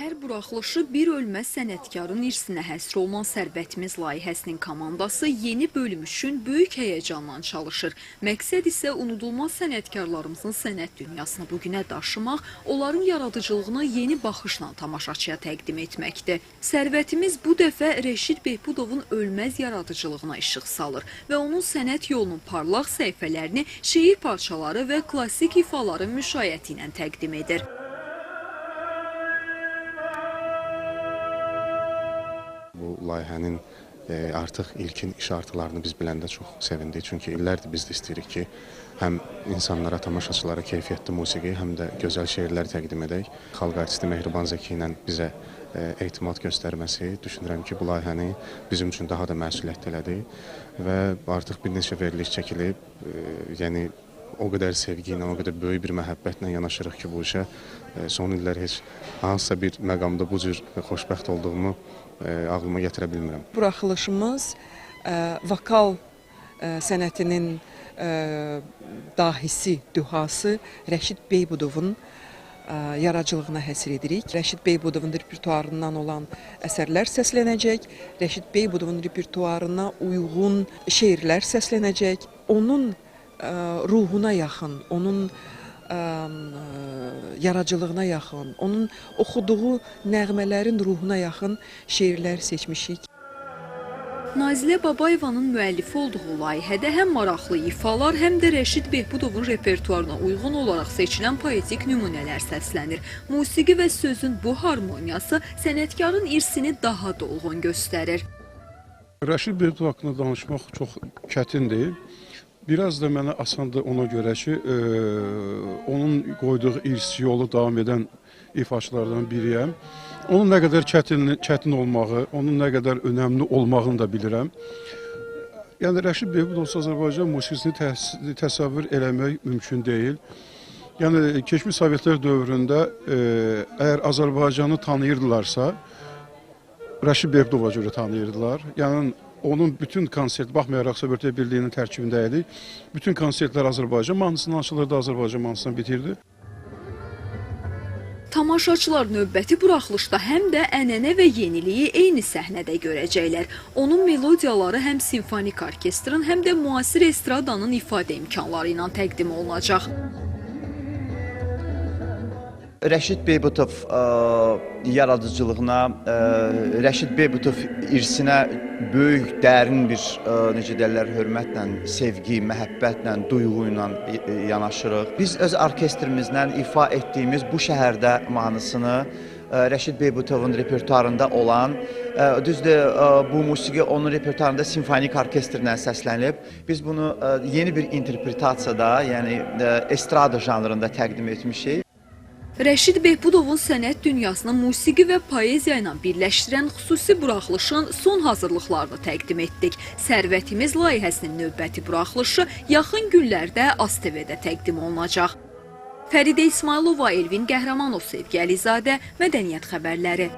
Hər buraxılışı bir ölməz sənətkarın irsinə həsr olunan Sərvətimiz layihəsinin komandası yeni bölüm üçün böyük həyəcanla çalışır. Məqsəd isə unudulmaz sənətkarlarımızın sənət dünyasını bugünə daşımaq, onların yaradıcılığını yeni baxışla tamaşaçıya təqdim etməkdir. Sərvətimiz bu dəfə Rəşid Behbudovun ölməz yaradıcılığına işıq salır və onun sənət yolunun parlaq səhifələrini şeir parçaları və klassik ifaların müşayiəti ilə təqdim edir. Bu layihənin artıq ilkin işartılarını biz biləndə çox sevindik. Çünki illərdir biz də istəyirik ki, həm insanlara, tamaşaçılara keyfiyyətli musiqi, həm də gözəl şeirlər təqdim edək. Xalq artisti Mehriban Zəki ilə bizə etimad göstərməsi, düşünürəm ki, bu layihəni bizim üçün daha da məsuliyyətli elədi və artıq bir neçə veriliş çəkilib, yəni o qədər sevgi ilə, o qədər böyük bir məhəbbətlə yanaşırıq ki, bu işə son illər heç hansısa bir məqamda bu cür xoşbəxt olduğumu ağlıma gətirə bilmirəm. Buraxılışımız vokal sənətinin dahisi, dühası Rəşid Behbudovun yaradıcılığına həsr edirik. Rəşid Behbudovun repertuarından olan əsərlər səslənəcək, Rəşid Behbudovun repertuarına uyğun şeirlər səslənəcək, onun ruhuna yaxın, onun yaradıcılığına yaxın, onun oxuduğu nəğmələrin ruhuna yaxın şeirlər seçmişik. Nazilə Babayevanın müəllifi olduğu layihədə həm maraqlı ifalar, həm də Rəşid Behbudovun repertuarına uyğun olaraq seçilən poetik nümunələr səslənir. Musiqi və sözün bu harmoniyası sənətkarın irsini daha dolğun göstərir. Rəşid Behbudov haqqında danışmaq çox çətindir. Biraz da mənə asandır ona görə ki, onun qoyduğu irs yolu davam edən ifaçılardan biriyəm. Onun nə qədər çətin olmağı, onun nə qədər önəmli olmağını da bilirəm. Yəni, Rəşid Behbudov Azərbaycan musiqisini təsəvvür eləmək mümkün deyil. Yəni, keçmiş Sovetlər dövründə əgər Azərbaycanı tanıyırdılarsa, Rəşid Behbudova görə tanıyırdılar. Yəni, onun bütün konsert, baxmayaraq Sovetlər Birliyinin tərkibində idi, bütün konsertlər Azərbaycan mahnısından açılırdı, Azərbaycan mahnısından bitirdi. Tamaşaçılar növbəti buraxılışda həm də ənənə və yeniliyi eyni səhnədə görəcəklər. Onun melodiyaları həm simfonik orkestrın, həm də müasir estradanın ifadə imkanları ilə təqdim olunacaq. Rəşid Behbudov yaradıcılığına, Rəşid Behbudov irsinə böyük, dərin bir, necə deyirlər, hörmətlə, sevgi, məhəbbətlə, duyğu ilə yanaşırıq. Biz öz orkestrimizlə ifa etdiyimiz bu şəhərdə mahnısını Rəşid Behbudovun repertuarında olan, düzdür, bu musiqi onun repertuarında simfonik orkestrlə səslənib. Biz bunu yeni bir interpretasiyada, yəni estrada janrında təqdim etmişik. Rəşid Behbudovun sənət dünyasını musiqi və poeziya ilə birləşdirən xüsusi buraxılışın son hazırlıqlarını təqdim etdik. Sərvətimiz layihəsinin növbəti buraxılışı yaxın günlərdə ASTV-də təqdim olunacaq. Fəridə İsmailova, Elvin Qəhrəmanov, Sevgi Əlizadə, Mədəniyyət xəbərləri.